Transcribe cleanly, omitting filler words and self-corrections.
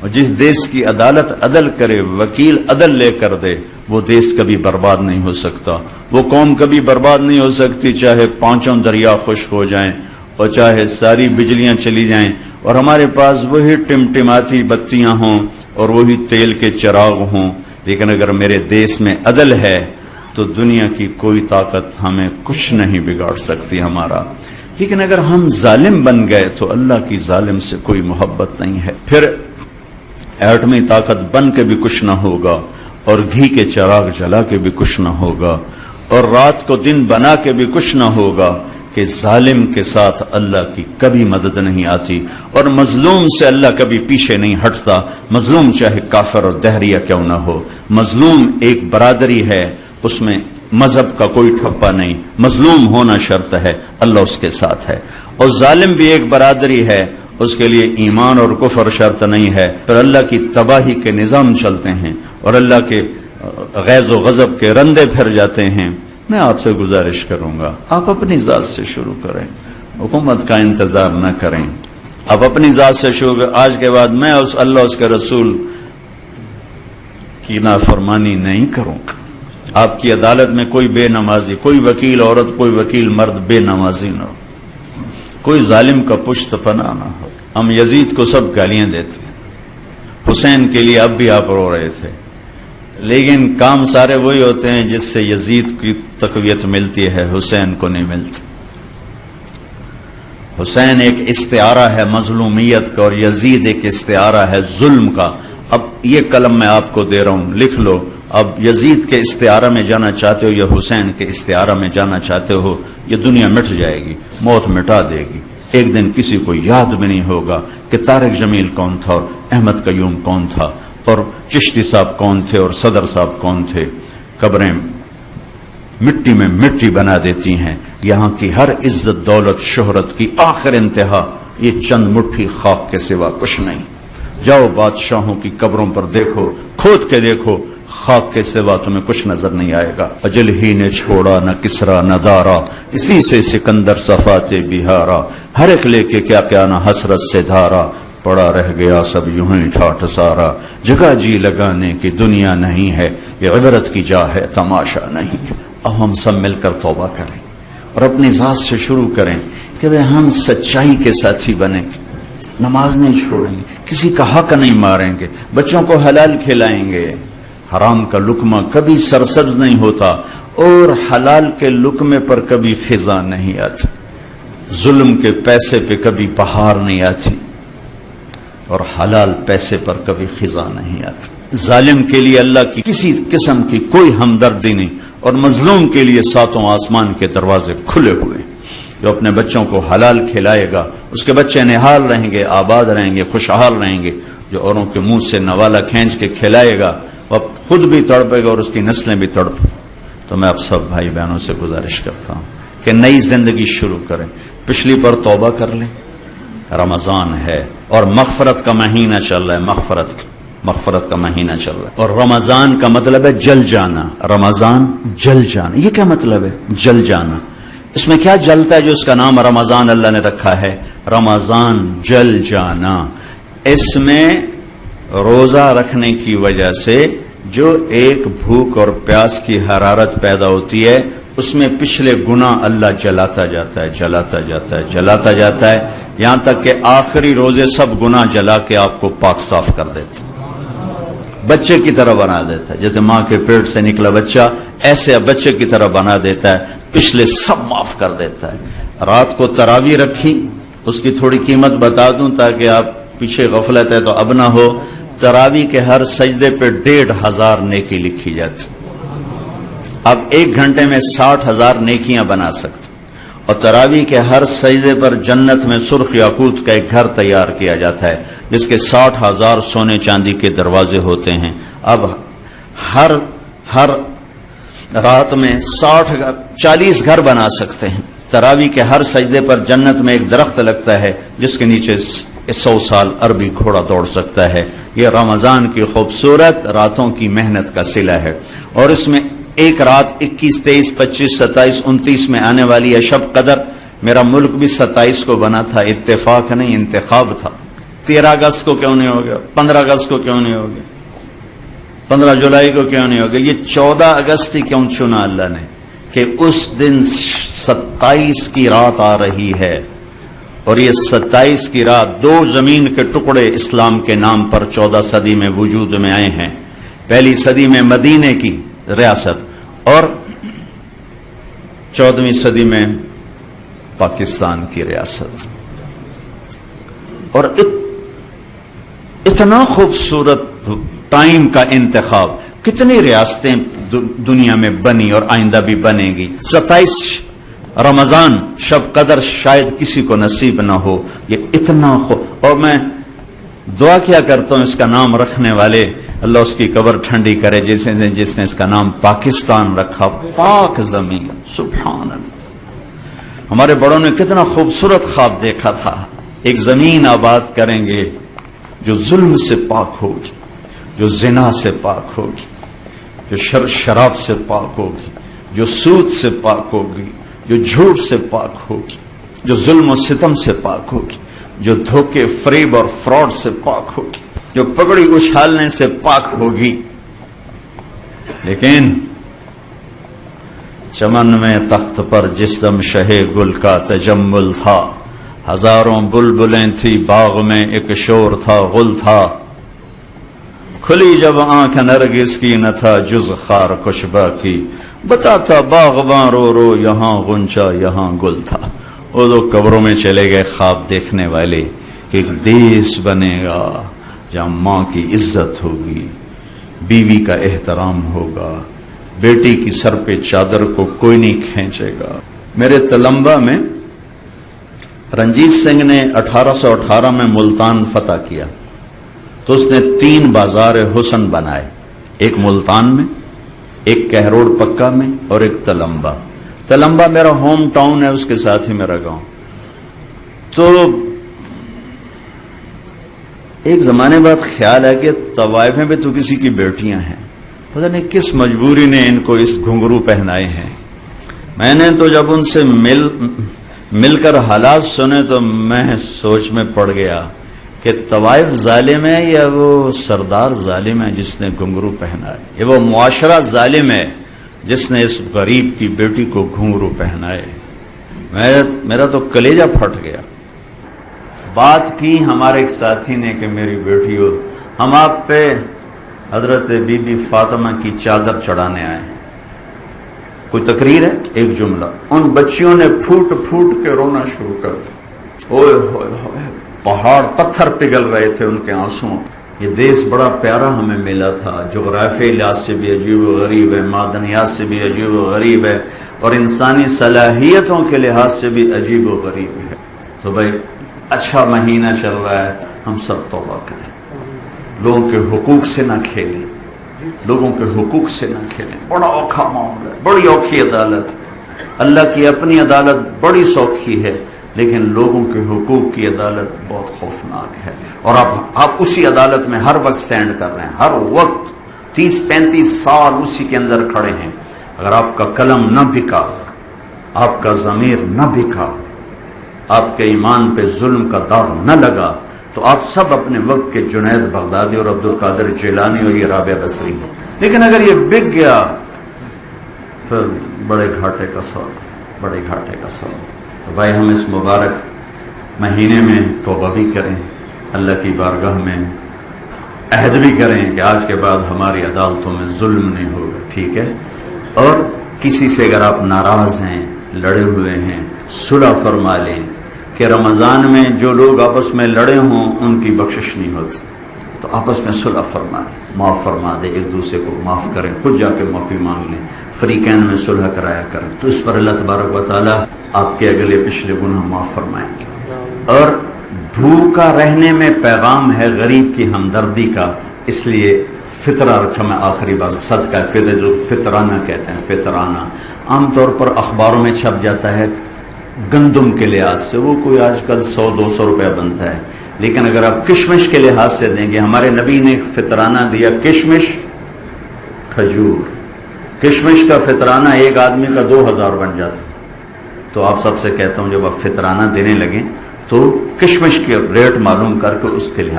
اور جس دیش کی عدالت عدل کرے، وکیل عدل لے کر دے، وہ دیش کبھی برباد نہیں ہو سکتا، وہ قوم کبھی برباد نہیں ہو سکتی، چاہے پانچوں دریا خشک ہو جائیں اور چاہے ساری بجلیاں چلی جائیں اور ہمارے پاس وہی ٹمٹماتی بتیاں ہوں اور وہی تیل کے چراغ ہوں، لیکن اگر میرے دیش میں عدل ہے تو دنیا کی کوئی طاقت ہمیں کچھ نہیں بگاڑ سکتی ہمارا۔ لیکن اگر ہم ظالم بن گئے تو اللہ کی ظالم سے کوئی محبت نہیں ہے، پھر ایٹمی طاقت بن کے بھی کچھ نہ ہوگا اور گھی کے چراغ جلا کے بھی کچھ نہ ہوگا اور رات کو دن بنا کے بھی کچھ نہ ہوگا، کہ ظالم کے ساتھ اللہ کی کبھی مدد نہیں آتی اور مظلوم سے اللہ کبھی پیچھے نہیں ہٹتا، مظلوم چاہے کافر اور دہریہ کیوں نہ ہو، مظلوم ایک برادری ہے، اس میں مذہب کا کوئی ٹھپا نہیں، مظلوم ہونا شرط ہے، اللہ اس کے ساتھ ہے، اور ظالم بھی ایک برادری ہے، اس کے لیے ایمان اور کفر شرط نہیں ہے، پھر اللہ کی تباہی کے نظام چلتے ہیں اور اللہ کے غیظ و غضب کے رندے پھر جاتے ہیں۔ میں آپ سے گزارش کروں گا، آپ اپنی ذات سے شروع کریں، حکومت کا انتظار نہ کریں، آپ اپنی ذات سے شروع کریں۔ آج کے بعد میں اس اللہ اس کے رسول کی نافرمانی نہیں کروں گا، آپ کی عدالت میں کوئی بے نمازی، کوئی وکیل عورت، کوئی وکیل مرد بے نمازی نہ ہو، کوئی ظالم کا پشت پناہ نہ ہو۔ ہم یزید کو سب گالیاں دیتے ہیں، حسین کے لیے اب بھی آپ رو رہے تھے، لیکن کام سارے وہی ہوتے ہیں جس سے یزید کی تقویت ملتی ہے، حسین کو نہیں ملتی۔ حسین ایک استعارہ ہے مظلومیت کا اور یزید ایک استعارہ ہے ظلم کا۔ اب یہ قلم میں آپ کو دے رہا ہوں، لکھ لو، اب یزید کے استعارہ میں جانا چاہتے ہو یا حسین کے استعارہ میں جانا چاہتے ہو، یہ دنیا مٹ جائے گی، موت مٹا دے گی، ایک دن کسی کو یاد بھی نہیں ہوگا کہ طارق جمیل کون تھا اور احمد قیوم کون تھا اور چشتی صاحب کون تھے اور صدر صاحب کون تھے۔ قبریں مٹی میں مٹی بنا دیتی ہیں، یہاں کی ہر عزت دولت شہرت کی آخر انتہا یہ چند مٹھی خاک کے سوا کچھ نہیں۔ جاؤ بادشاہوں کی قبروں پر دیکھو، کھود کے دیکھو، خاک کے سوا تمہیں کچھ نظر نہیں آئے گا۔ اجل ہی نے چھوڑا نہ کسرا نہ دارا، اسی سے سکندر صفات بہارا، ہر ایک لے کے کیا کیا نہ حسرت سے دھارا، پڑا رہ گیا سب یوں ہی ٹھاٹھ سارا، جگہ جی لگانے کی دنیا نہیں ہے، یہ عبرت کی جا ہے تماشا نہیں۔ اب ہم سب مل کر توبہ کریں اور اپنی ذات سے شروع کریں کہ ہم سچائی کے ساتھی بنیں گے، نماز نہیں چھوڑیں گے، کسی کا حق نہیں ماریں گے، بچوں کو حلال کھلائیں گے، حرام کا لقمہ کبھی سرسبز نہیں ہوتا اور حلال کے لقمے پر کبھی خزاں نہیں آتی، ظلم کے پیسے پہ کبھی بہار نہیں آتی اور حلال پیسے پر کبھی خزاں نہیں آتی۔ ظالم کے لیے اللہ کی کسی قسم کی کوئی ہمدردی نہیں اور مظلوم کے لیے ساتوں آسمان کے دروازے کھلے ہوئے۔ جو اپنے بچوں کو حلال کھلائے گا اس کے بچے نہال رہیں گے، آباد رہیں گے، خوشحال رہیں گے۔ جو اوروں کے منہ سے نوالا کھینچ کے کھلائے گا وہ خود بھی تڑپے گا اور اس کی نسلیں بھی تڑپ۔ تو میں آپ سب بھائی بہنوں سے گزارش کرتا ہوں کہ نئی زندگی شروع کریں، پچھلی پر توبہ کر لیں۔ رمضان ہے اور مغفرت کا مہینہ چل رہا ہے، مغفرت کا مہینہ چل رہا ہے، اور رمضان کا مطلب ہے جل جانا۔ رمضان جل جانا، یہ کیا مطلب ہے جل جانا؟ اس میں کیا جلتا ہے جو اس کا نام رمضان اللہ نے رکھا ہے؟ رمضان جل جانا، اس میں روزہ رکھنے کی وجہ سے جو ایک بھوک اور پیاس کی حرارت پیدا ہوتی ہے اس میں پچھلے گناہ اللہ جلاتا جاتا ہے، جلاتا جاتا ہے، جلاتا جاتا ہے، یہاں تک کہ آخری روزے سب گناہ جلا کے آپ کو پاک صاف کر دیتا ہے، بچے کی طرح بنا دیتا ہے۔ جیسے ماں کے پیٹ سے نکلا بچہ ایسے بچے کی طرح بنا دیتا ہے، پچھلے سب معاف کر دیتا ہے۔ رات کو تراویح رکھی، اس کی تھوڑی قیمت بتا دوں تاکہ آپ پیچھے غفلت ہے تو اب نہ ہو۔ تراویح کے ہر سجدے پہ 1500 نیکی لکھی جاتی، اب 1 گھنٹے میں 60,000 نیکیاں بنا سکتے، اور تراویح کے ہر سجدے پر جنت میں سرخ یاقوت کا ایک گھر تیار کیا جاتا ہے جس کے 60,000 سونے چاندی کے دروازے ہوتے ہیں۔ اب ہر رات میں 40 گھر بنا سکتے ہیں۔ تراویح کے ہر سجدے پر جنت میں ایک درخت لگتا ہے جس کے نیچے 100 سال عربی گھوڑا دوڑ سکتا ہے۔ یہ رمضان کی خوبصورت راتوں کی محنت کا صلہ ہے، اور اس میں ایک رات 21، 23، 25، 27، 29 میں آنے والی ہے شب قدر۔ میرا ملک بھی 27 کو بنا تھا، اتفاق نہیں انتخاب تھا، 13 اگست کو کیوں نہیں ہو گیا؟ 15 اگست کو کیوں نہیں ہو گیا؟ 15 جولائی کو کیوں نہیں ہو گیا؟ یہ 14 اگست ہی کیوں چنا اللہ نے کہ اس دن 27 کی رات آ رہی ہے، اور یہ 27 کی رات 2 زمین کے ٹکڑے اسلام کے نام پر 14 صدی میں وجود میں آئے ہیں۔ پہلی صدی میں مدینے کی ریاست اور 14ویں صدی میں پاکستان کی ریاست۔ اور اتنا خوبصورت ٹائم کا انتخاب، کتنی ریاستیں دنیا میں بنی اور آئندہ بھی بنے گی۔ 27 رمضان شب قدر شاید کسی کو نصیب نہ ہو، یہ اتنا اور میں دعا کیا کرتا ہوں اس کا نام رکھنے والے، اللہ اس کی قبر ٹھنڈی کرے، جس نے اس کا نام پاکستان رکھا، پاک زمین، سبحان اللہ۔ ہمارے بڑوں نے کتنا خوبصورت خواب دیکھا تھا، ایک زمین آباد کریں گے جو ظلم سے پاک ہوگی، جو زنا سے پاک ہوگی، جو شراب سے پاک ہوگی، جو سود سے پاک ہوگی، جو جھوٹ سے پاک ہوگی، جو ظلم و ستم سے پاک ہوگی، جو دھوکے فریب اور فراڈ سے پاک ہوگی، جو پگڑی اچھالنے سے پاک ہوگی۔ لیکن چمن میں تخت پر جس دم شہ گل کا تجمل تھا، ہزاروں بلبلیں تھی باغ میں ایک شور تھا غل تھا، کھلی جب آنکھ نرگس کی نہ تھا جز خار کچھ باقی، بتاتا باغباں رو رو یہاں غنچہ یہاں گل تھا۔ وہ لوگ قبروں میں چلے گئے خواب دیکھنے والے کہ ایک دیس بنے گا جہاں ماں کی عزت ہوگی، بیوی کا احترام ہوگا، بیٹی کی سر پہ چادر کو کوئی نہیں کھینچے گا۔ میرے تلمبا میں رنجیت سنگھ نے 1818 میں ملتان فتح کیا تو اس نے 3 بازار حسن بنائے، ایک ملتان میں، ایک کہروڑ پکا میں اور ایک تلمبا۔ تلمبا میرا ہوم ٹاؤن ہے، اس کے ساتھ ہی میرا گاؤں۔ تو ایک زمانے بعد خیال ہے کہ طوائفیں بھی تو کسی کی بیٹیاں ہیں، پتہ نہیں کس مجبوری نے ان کو اس گھنگرو پہنائے ہیں۔ میں نے تو جب ان سے مل کر حالات سنے تو میں سوچ میں پڑ گیا کہ طوائف ظالم ہے یا وہ سردار ظالم ہے جس نے گھنگرو پہنا ہے، یہ وہ معاشرہ ظالم ہے جس نے اس غریب کی بیٹی کو گھنگرو پہنائے۔ میرا تو کلیجہ پھٹ گیا۔ بات کی ہمارے ایک ساتھی نے کہ میری بیٹی ہو، ہم آپ پہ حضرت بی بی فاطمہ کی چادر چڑھانے آئے ہیں، کوئی تقریر ہے، ایک جملہ، ان بچیوں نے پھوٹ پھوٹ کے رونا شروع کر دیا، اوئے ہوئے ہوئے، پہاڑ پتھر پگھل رہے تھے ان کے آنسوں۔ یہ دیس بڑا پیارا ہمیں ملا تھا، جغرافیائی لحاظ سے بھی عجیب و غریب ہے، معدنیات سے بھی عجیب و غریب ہے، اور انسانی صلاحیتوں کے لحاظ سے بھی عجیب و غریب ہے۔ تو بھائی اچھا مہینہ چل رہا ہے، ہم سب توبہ کریں، لوگوں کے حقوق سے نہ کھیلیں، لوگوں کے حقوق سے نہ کھیلیں۔ بڑا اوکھا معاملہ ہے، بڑی اوکھی عدالت، اللہ کی اپنی عدالت بڑی سوکھی ہے، لیکن لوگوں کے حقوق کی عدالت بہت خوفناک ہے، اور آپ اسی عدالت میں ہر وقت سٹینڈ کر رہے ہیں، ہر وقت 30-35 سال اسی کے اندر کھڑے ہیں۔ اگر آپ کا قلم نہ بکا، آپ کا ضمیر نہ بکا، آپ کے ایمان پہ ظلم کا داغ نہ لگا، تو آپ سب اپنے وقت کے جنید بغدادی اور عبد القادر جیلانی اور یہ رابعہ بصری ہیں۔ لیکن اگر یہ بک گیا پھر بڑے گھاٹے کا سودا، بڑے گھاٹے کا سودا۔ تو بھائی ہم اس مبارک مہینے میں توبہ بھی کریں، اللہ کی بارگاہ میں عہد بھی کریں کہ آج کے بعد ہماری عدالتوں میں ظلم نہیں ہوگا، ٹھیک ہے؟ اور کسی سے اگر آپ ناراض ہیں، لڑے ہوئے ہیں، صلح فرما لیں کہ رمضان میں جو لوگ آپس میں لڑے ہوں ان کی بخشش نہیں ہوتی، تو آپس میں صلح فرما لیں، معاف فرما دیں، ایک دوسرے کو معاف کریں، خود جا کے معافی مانگ لیں، فریقین میں صلح کرایا کریں، تو اس پر اللہ تبارک و تعالی آپ کے اگلے پچھلے گناہ معاف فرمائیں گے۔ اور بھوکا رہنے میں پیغام ہے غریب کی ہمدردی کا، اس لیے فطرہ رکھا۔ میں آخری بات، صدقہ فطر جو فطرانہ کہتے ہیں، فطرانہ عام طور پر اخباروں میں چھپ جاتا ہے گندم کے لحاظ سے، وہ کوئی آج کل 100-200 روپے بنتا ہے، لیکن اگر آپ کشمش کے لحاظ سے دیں گے، ہمارے نبی نے فطرانہ دیا کشمش، کھجور، کشمش کا فطرانہ ایک آدمی کا 2000 بن جاتا۔ تو آپ سب سے کہتا ہوں جب آپ فطرانہ دینے لگیں تو کشمش کے ریٹ معلوم کر کے اس کے لحاظ